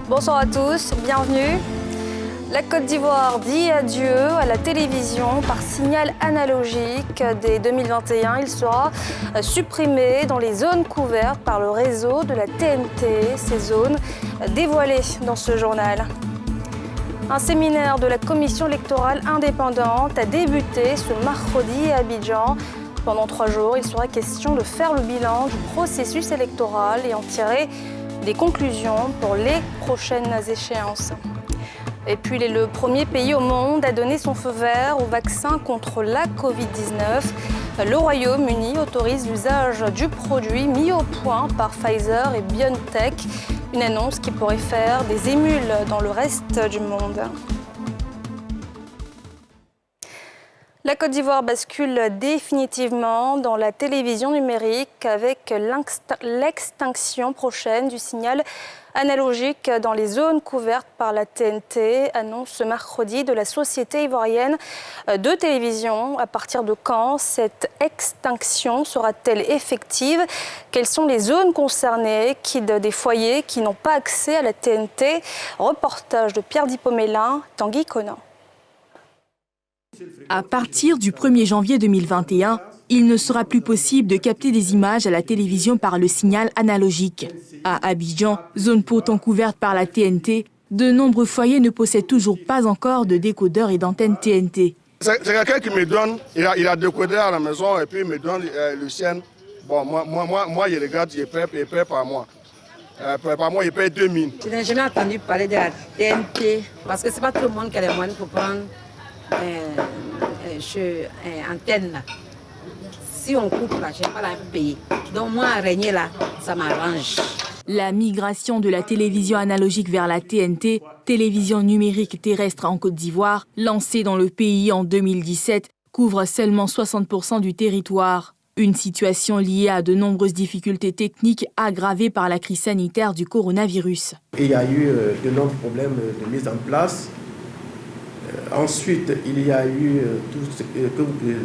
Bonsoir à tous, bienvenue. La Côte d'Ivoire dit adieu à la télévision par signal analogique. Dès 2021, il sera supprimé dans les zones couvertes par le réseau de la TNT. Ces zones dévoilées dans ce journal. Un séminaire de la commission électorale indépendante a débuté ce mercredi à Abidjan. Pendant 3 jours, il sera question de faire le bilan du processus électoral et en tirer des conclusions pour les prochaines échéances. Et puis, il est le premier pays au monde à donner son feu vert au vaccin contre la Covid-19. Le Royaume-Uni autorise l'usage du produit mis au point par Pfizer et BioNTech. Une annonce qui pourrait faire des émules dans le reste du monde. La Côte d'Ivoire bascule définitivement dans la télévision numérique avec l'extinction prochaine du signal analogique dans les zones couvertes par la TNT, annonce ce mercredi de la Société ivoirienne de télévision. À partir de quand cette extinction sera-t-elle effective? Quelles sont les zones concernées? Des foyers qui n'ont pas accès à la TNT? Reportage de Pierre Dipomélin, Tanguy Conan. À partir du 1er janvier 2021, il ne sera plus possible de capter des images à la télévision par le signal analogique. À Abidjan, zone pourtant couverte par la TNT, de nombreux foyers ne possèdent toujours pas encore de décodeur et d'antenne TNT. C'est quelqu'un qui me donne, il a décodeur à la maison et puis il me donne le sien. Bon, moi, je regarde, il paie par mois. Par mois, il paye 2000. Je n'ai jamais entendu parler de la TNT parce que ce n'est pas tout le monde qui a les moyens pour prendre antenne là. Si on coupe là, je n'ai pas la payer. Donc moi, régner là, ça m'arrange. La migration de la télévision analogique vers la TNT, télévision numérique terrestre en Côte d'Ivoire, lancée dans le pays en 2017, couvre seulement 60% du territoire. Une situation liée à de nombreuses difficultés techniques aggravées par la crise sanitaire du coronavirus. Il y a eu de nombreux problèmes de mise en place. Ensuite, il y a eu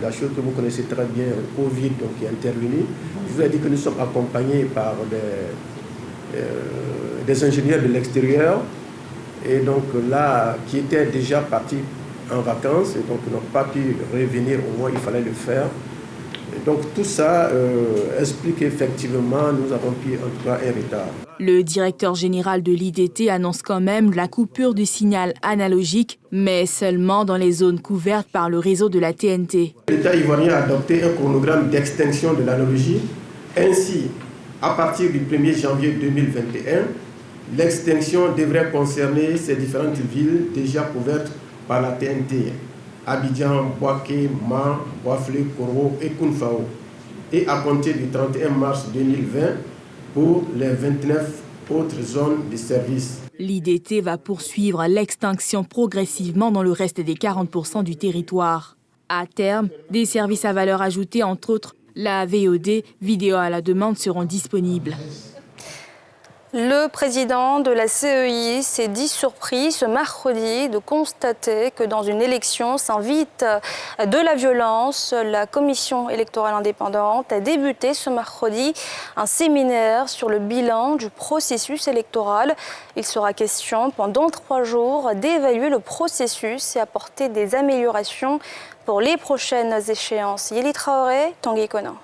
la chose que vous connaissez très bien, le Covid donc, qui est intervenu. Je vous ai dit que nous sommes accompagnés par des ingénieurs de l'extérieur et donc là, qui étaient déjà partis en vacances et donc n'ont pas pu revenir, au moins il fallait le faire. Et donc tout ça explique qu'effectivement nous avons pris en tout cas un retard. Le directeur général de l'IDT annonce quand même la coupure du signal analogique, mais seulement dans les zones couvertes par le réseau de la TNT. L'État ivoirien a adopté un chronogramme d'extinction de l'analogie. Ainsi, à partir du 1er janvier 2021, l'extinction devrait concerner ces différentes villes déjà couvertes par la TNT. Abidjan, Bouaké, Ma, Bouaflé, Koro et Kounfao. Et à compter du 31 mars 2020 pour les 29 autres zones de service. L'IDT va poursuivre l'extinction progressivement dans le reste des 40% du territoire. À terme, des services à valeur ajoutée, entre autres la VOD, vidéo à la demande, seront disponibles. Le président de la CEI s'est dit surpris ce mercredi de constater que dans une élection s'invite de la violence. La commission électorale indépendante a débuté ce mercredi un séminaire sur le bilan du processus électoral. Il sera question pendant 3 jours d'évaluer le processus et apporter des améliorations pour les prochaines échéances. Yéli Traoré, Tanguy Conan.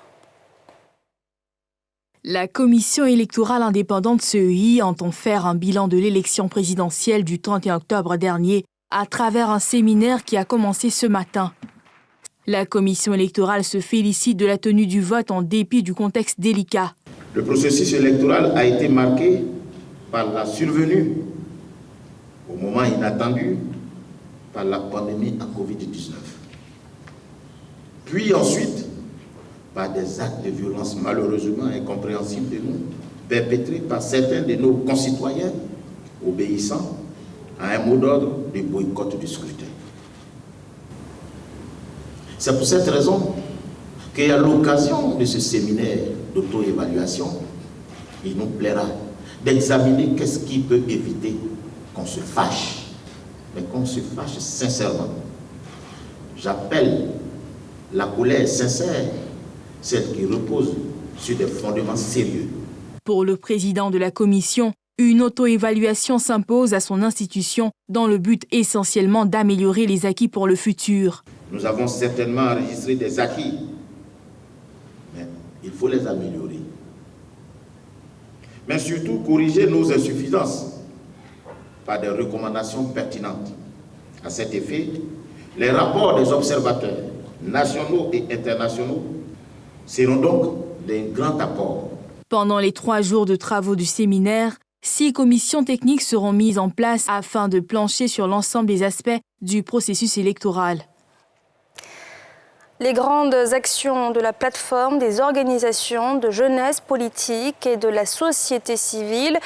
La commission électorale indépendante CEI entend faire un bilan de l'élection présidentielle du 31 octobre dernier à travers un séminaire qui a commencé ce matin. La commission électorale se félicite de la tenue du vote en dépit du contexte délicat. Le processus électoral a été marqué par la survenue, au moment inattendu, par la pandémie à Covid-19. Puis ensuite, par des actes de violence malheureusement incompréhensibles de nous, perpétrés par certains de nos concitoyens, obéissant à un mot d'ordre de boycott du scrutin. C'est pour cette raison qu'à l'occasion de ce séminaire d'auto-évaluation, il nous plaira d'examiner qu'est-ce qui peut éviter qu'on se fâche, mais qu'on se fâche sincèrement. J'appelle la colère sincère, celle qui repose sur des fondements sérieux. Pour le président de la commission, Une auto-évaluation s'impose à son institution dans le but essentiellement d'améliorer les acquis pour le futur. Nous avons certainement enregistré des acquis, mais il faut les améliorer. Mais surtout corriger nos insuffisances par des recommandations pertinentes. À cet effet, les rapports des observateurs nationaux et internationaux seront donc d'un grand apport. Pendant les 3 jours de travaux du séminaire, 6 commissions techniques seront mises en place afin de plancher sur l'ensemble des aspects du processus électoral. Les grandes actions de la plateforme des organisations de jeunesse politique et de la société civile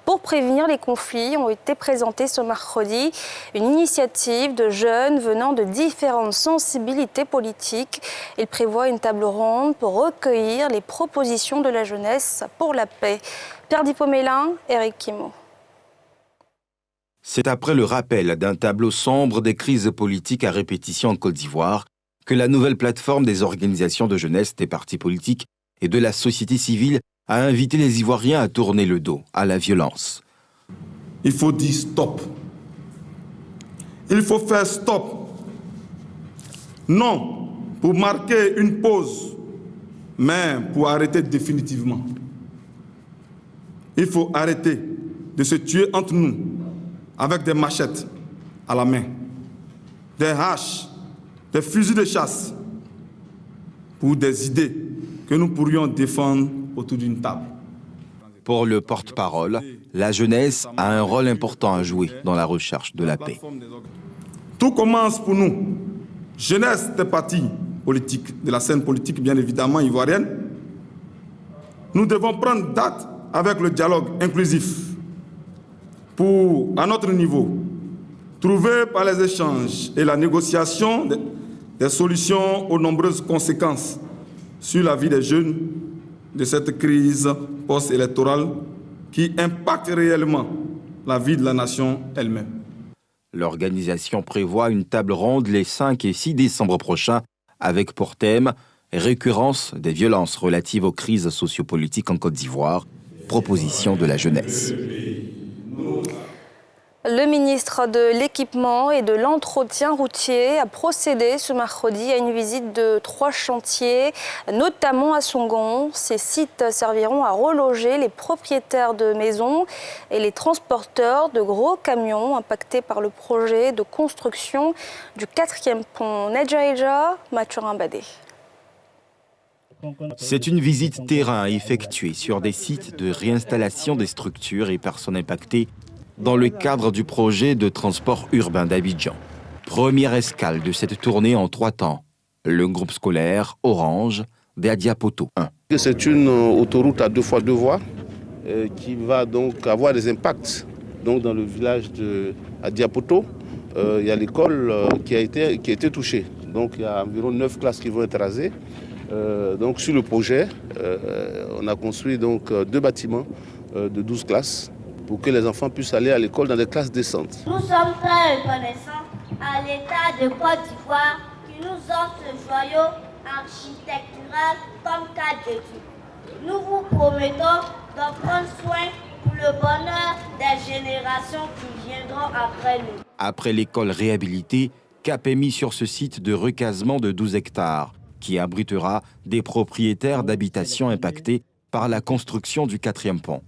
pour prévenir les conflits ont été présentées ce mercredi. Une initiative de jeunes venant de différentes sensibilités politiques. Il prévoit une table ronde pour recueillir les propositions de la jeunesse pour la paix. Pierre Dipomélin, Eric Kimo. C'est après le rappel d'un tableau sombre des crises politiques à répétition en Côte d'Ivoire que la nouvelle plateforme des organisations de jeunesse, des partis politiques et de la société civile a invité les Ivoiriens à tourner le dos à la violence. Il faut dire stop. Il faut faire stop. Non pour marquer une pause, mais pour arrêter définitivement. Il faut arrêter de se tuer entre nous avec des machettes à la main, des haches, des fusils de chasse pour des idées que nous pourrions défendre autour d'une table. Pour le porte-parole, la jeunesse a un rôle important à jouer dans la recherche de la paix. Tout commence pour nous, jeunesse des partis politiques, de la scène politique bien évidemment ivoirienne. Nous devons prendre date avec le dialogue inclusif pour, à notre niveau, trouver par les échanges et la négociation des solutions aux nombreuses conséquences sur la vie des jeunes de cette crise post-électorale qui impacte réellement la vie de la nation elle-même. L'organisation prévoit une table ronde les 5 et 6 décembre prochains avec pour thème « Récurrence des violences relatives aux crises sociopolitiques en Côte d'Ivoire, proposition de la jeunesse ». Le ministre de l'Équipement et de l'Entretien routier a procédé ce mercredi à une visite de 3 chantiers, notamment à Songon. Ces sites serviront à reloger les propriétaires de maisons et les transporteurs de gros camions impactés par le projet de construction du 4e pont Nedjaïja, Mathurin Badé. C'est une visite terrain effectuée sur des sites de réinstallation des structures et personnes impactées dans le cadre du projet de transport urbain d'Abidjan. Première escale de cette tournée en 3 temps. Le groupe scolaire Orange d'Adiapoto 1. C'est une autoroute à 2x2 voies qui va donc avoir des impacts. Donc dans le village d'Adiapoto, il y a l'école qui a été touchée. Donc il y a environ 9 classes qui vont être rasées. Donc sur le projet, on a construit donc 2 bâtiments de 12 classes pour que les enfants puissent aller à l'école dans des classes décentes. Nous sommes très reconnaissants à l'État de Côte d'Ivoire qui nous offre ce joyau architectural comme cadre d'études. Nous vous promettons de prendre soin pour le bonheur des générations qui viendront après nous. Après l'école réhabilitée, cap est mis sur ce site de recasement de 12 hectares qui abritera des propriétaires d'habitations impactés par la construction du 4e pont.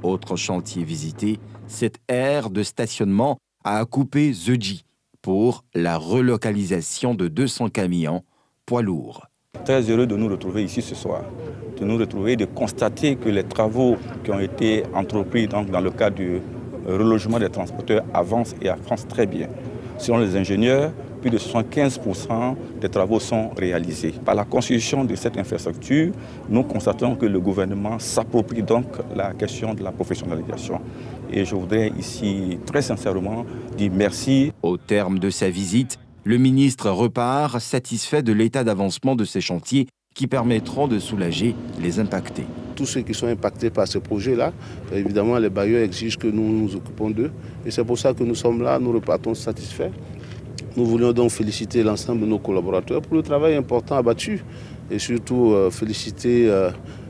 Autre chantier visité, cette aire de stationnement a coupé Zeji pour la relocalisation de 200 camions poids lourds. Très heureux de nous retrouver ici ce soir, de nous retrouver, de constater que les travaux qui ont été entrepris dans le cadre du relogement des transporteurs avancent et avancent très bien. Selon les ingénieurs, plus de 75% des travaux sont réalisés. Par la construction de cette infrastructure, nous constatons que le gouvernement s'approprie donc la question de la professionnalisation. Et je voudrais ici très sincèrement dire merci. Au terme de sa visite, le ministre repart satisfait de l'état d'avancement de ces chantiers qui permettront de soulager les impactés. Tous ceux qui sont impactés par ce projet-là, évidemment, les bailleurs exigent que nous nous occupons d'eux. Et c'est pour ça que nous sommes là, nous repartons satisfaits. Nous voulions donc féliciter l'ensemble de nos collaborateurs pour le travail important abattu et surtout féliciter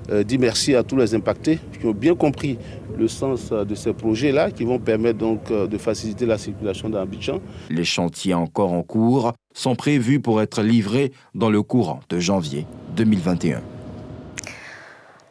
dire merci à tous les impactés qui ont bien compris le sens de ces projets-là qui vont permettre donc de faciliter la circulation dans Abidjan. Les chantiers encore en cours sont prévus pour être livrés dans le courant de janvier 2021.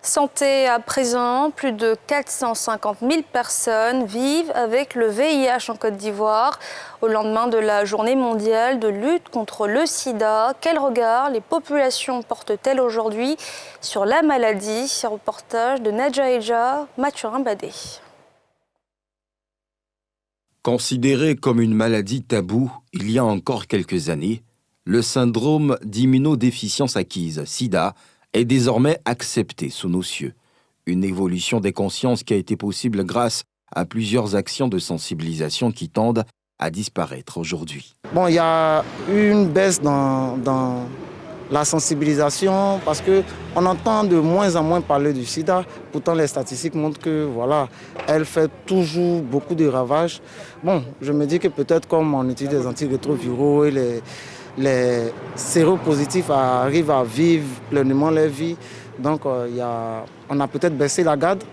Santé à présent, plus de 450 000 personnes vivent avec le VIH en Côte d'Ivoire. Au lendemain de la journée mondiale de lutte contre le sida, quel regard les populations portent-elles aujourd'hui sur la maladie? Reportage de Nadja Eja, Mathurin Badé. Considéré comme une maladie taboue il y a encore quelques années, le syndrome d'immunodéficience acquise, SIDA, est désormais accepté sous nos cieux. Une évolution des consciences qui a été possible grâce à plusieurs actions de sensibilisation qui tendent à disparaître aujourd'hui. Bon, il y a eu une baisse dans la sensibilisation parce qu'on entend de moins en moins parler du sida. Pourtant, les statistiques montrent que voilà, elle fait toujours beaucoup de ravages. Bon, je me dis que peut-être comme on utilise des antirétroviraux et les séropositifs arrivent à vivre pleinement leur vie. Donc, on a peut-être baissé la garde.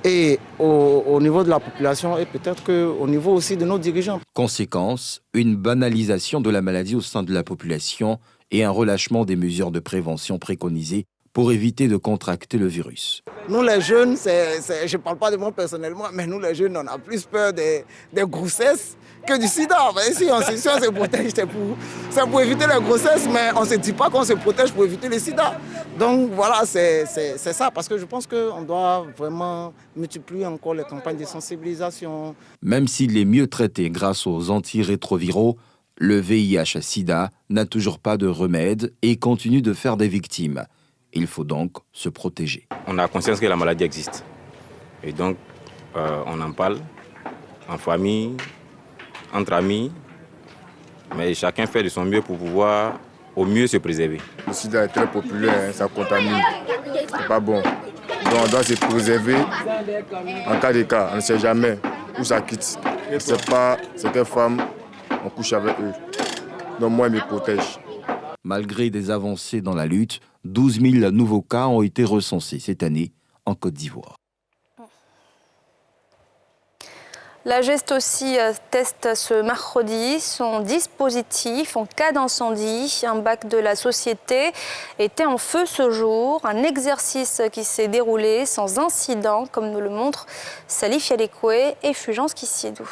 Et au niveau de la population et peut-être qu'au niveau aussi de nos dirigeants. Conséquence, une banalisation de la maladie au sein de la population et un relâchement des mesures de prévention préconisées pour éviter de contracter le virus. Nous les jeunes, je ne parle pas de moi personnellement, mais nous les jeunes, on a plus peur des grossesses que du sida. Si on se protège, c'est pour éviter les grossesses, mais on ne se dit pas qu'on se protège pour éviter le sida. Donc voilà, c'est ça, parce que je pense qu'on doit vraiment multiplier encore les campagnes de sensibilisation. Même s'il est mieux traité grâce aux antirétroviraux, le VIH-Sida n'a toujours pas de remède et continue de faire des victimes. Il faut donc se protéger. On a conscience que la maladie existe. Et donc, on en parle en famille, entre amis, mais chacun fait de son mieux pour pouvoir au mieux se préserver. Le sida est très populaire, ça contamine, c'est pas bon. Donc on doit se préserver en cas de cas, on ne sait jamais où ça quitte. On ne sait pas certaines femmes, on couche avec eux. Donc moi, je me protège. Malgré des avancées dans la lutte, 12 000 nouveaux cas ont été recensés cette année en Côte d'Ivoire. La Gest aussi teste ce mercredi son dispositif en cas d'incendie. Un bac de la société était en feu ce jour. Un exercice qui s'est déroulé sans incident, comme nous le montrent Salif Yalekwe et Fulgence Kissidou.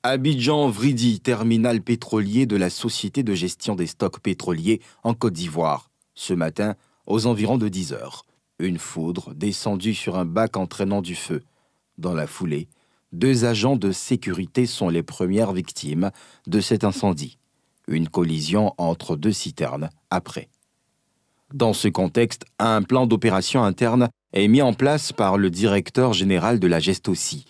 Abidjan-Vridi, terminal pétrolier de la Société de gestion des stocks pétroliers en Côte d'Ivoire. Ce matin, aux environs de 10 heures, une foudre descendue sur un bac entraînant du feu. Dans la foulée, 2 agents de sécurité sont les premières victimes de cet incendie. Une collision entre 2 citernes après. Dans ce contexte, un plan d'opération interne est mis en place par le directeur général de la Gest aussi.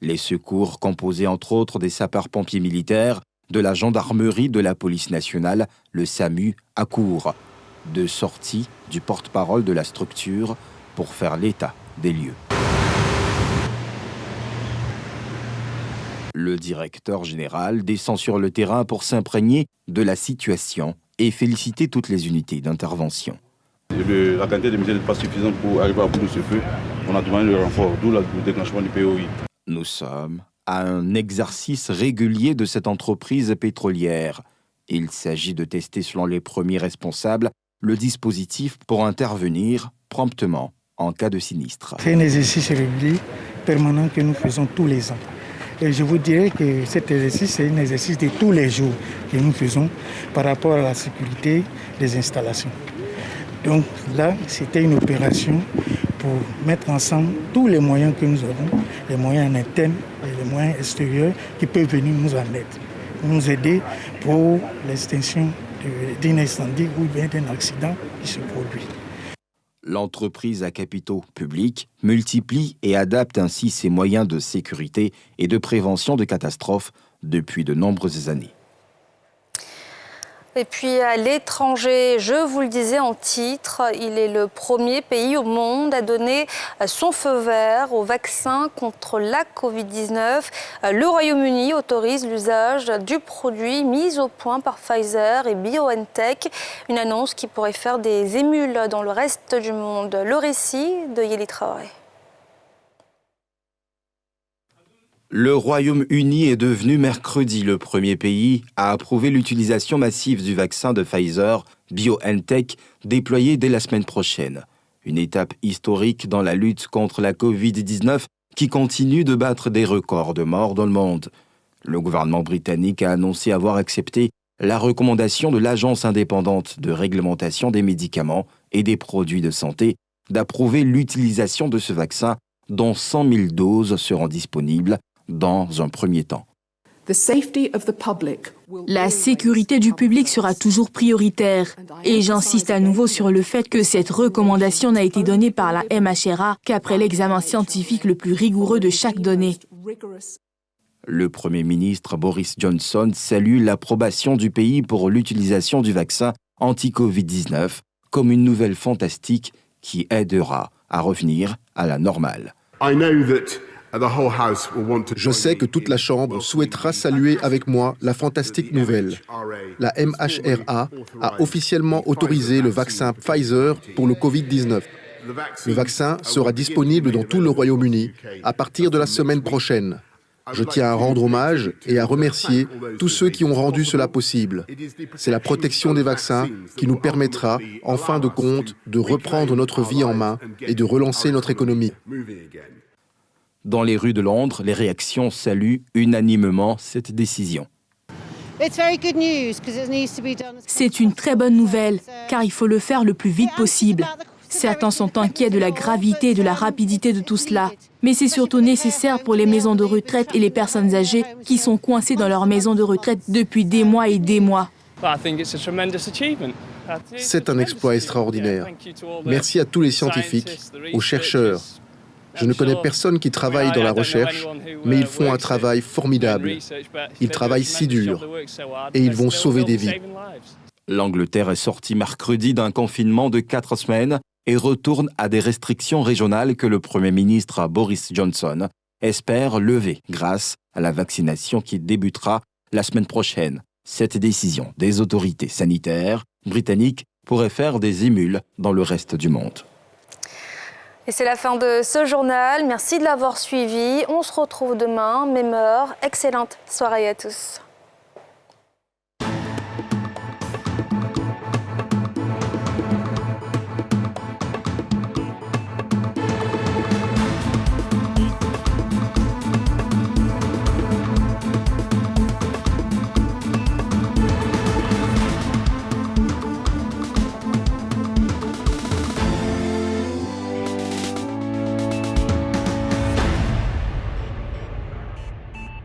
Les secours, composés entre autres des sapeurs-pompiers militaires, de la gendarmerie, de la police nationale, le SAMU, accourent. De sortie du porte-parole de la structure pour faire l'état des lieux. Le directeur général descend sur le terrain pour s'imprégner de la situation et féliciter toutes les unités d'intervention. La quantité de misère n'est pas suffisante pour arriver à bout de ce feu. On a demandé le renfort, d'où le déclenchement du POI. Nous sommes à un exercice régulier de cette entreprise pétrolière. Il s'agit de tester, selon les premiers responsables, le dispositif pour intervenir promptement en cas de sinistre. C'est un exercice régulier, permanent que nous faisons tous les ans. Et je vous dirais que cet exercice, c'est un exercice de tous les jours que nous faisons par rapport à la sécurité des installations. Donc là, c'était une opération pour mettre ensemble tous les moyens que nous avons, les moyens internes et les moyens extérieurs qui peuvent venir nous en aide, nous aider pour l'extinction d'un incendie ou bien d'un accident qui se produit. L'entreprise à capitaux publics multiplie et adapte ainsi ses moyens de sécurité et de prévention de catastrophes depuis de nombreuses années. Et puis à l'étranger, je vous le disais en titre, il est le premier pays au monde à donner son feu vert au vaccin contre la Covid-19. Le Royaume-Uni autorise l'usage du produit mis au point par Pfizer et BioNTech. Une annonce qui pourrait faire des émules dans le reste du monde. Le récit de Yéli Traoré. Le Royaume-Uni est devenu mercredi le premier pays à approuver l'utilisation massive du vaccin de Pfizer BioNTech déployé dès la semaine prochaine. Une étape historique dans la lutte contre la Covid-19 qui continue de battre des records de morts dans le monde. Le gouvernement britannique a annoncé avoir accepté la recommandation de l'Agence indépendante de réglementation des médicaments et des produits de santé d'approuver l'utilisation de ce vaccin dont 100 000 doses seront disponibles dans un premier temps. La sécurité du public sera toujours prioritaire. Et j'insiste à nouveau sur le fait que cette recommandation n'a été donnée par la MHRA qu'après l'examen scientifique le plus rigoureux de chaque donnée. Le Premier ministre Boris Johnson salue l'approbation du pays pour l'utilisation du vaccin anti-Covid-19 comme une nouvelle fantastique qui aidera à revenir à la normale. Je sais que toute la Chambre souhaitera saluer avec moi la fantastique nouvelle. La MHRA a officiellement autorisé le vaccin Pfizer pour le Covid-19. Le vaccin sera disponible dans tout le Royaume-Uni à partir de la semaine prochaine. Je tiens à rendre hommage et à remercier tous ceux qui ont rendu cela possible. C'est la protection des vaccins qui nous permettra, en fin de compte, de reprendre notre vie en main et de relancer notre économie. Dans les rues de Londres, les réactions saluent unanimement cette décision. C'est une très bonne nouvelle, car il faut le faire le plus vite possible. Certains sont inquiets de la gravité et de la rapidité de tout cela. Mais c'est surtout nécessaire pour les maisons de retraite et les personnes âgées qui sont coincées dans leurs maisons de retraite depuis des mois et des mois. C'est un exploit extraordinaire. Merci à tous les scientifiques, aux chercheurs. Je ne connais personne qui travaille dans la recherche, mais ils font un travail formidable. Ils travaillent si dur et ils vont sauver des vies. L'Angleterre est sortie mercredi d'un confinement de 4 semaines et retourne à des restrictions régionales que le Premier ministre Boris Johnson espère lever grâce à la vaccination qui débutera la semaine prochaine. Cette décision des autorités sanitaires britanniques pourrait faire des émules dans le reste du monde. Et c'est la fin de ce journal. Merci de l'avoir suivi. On se retrouve demain, même heure. Excellente soirée à tous.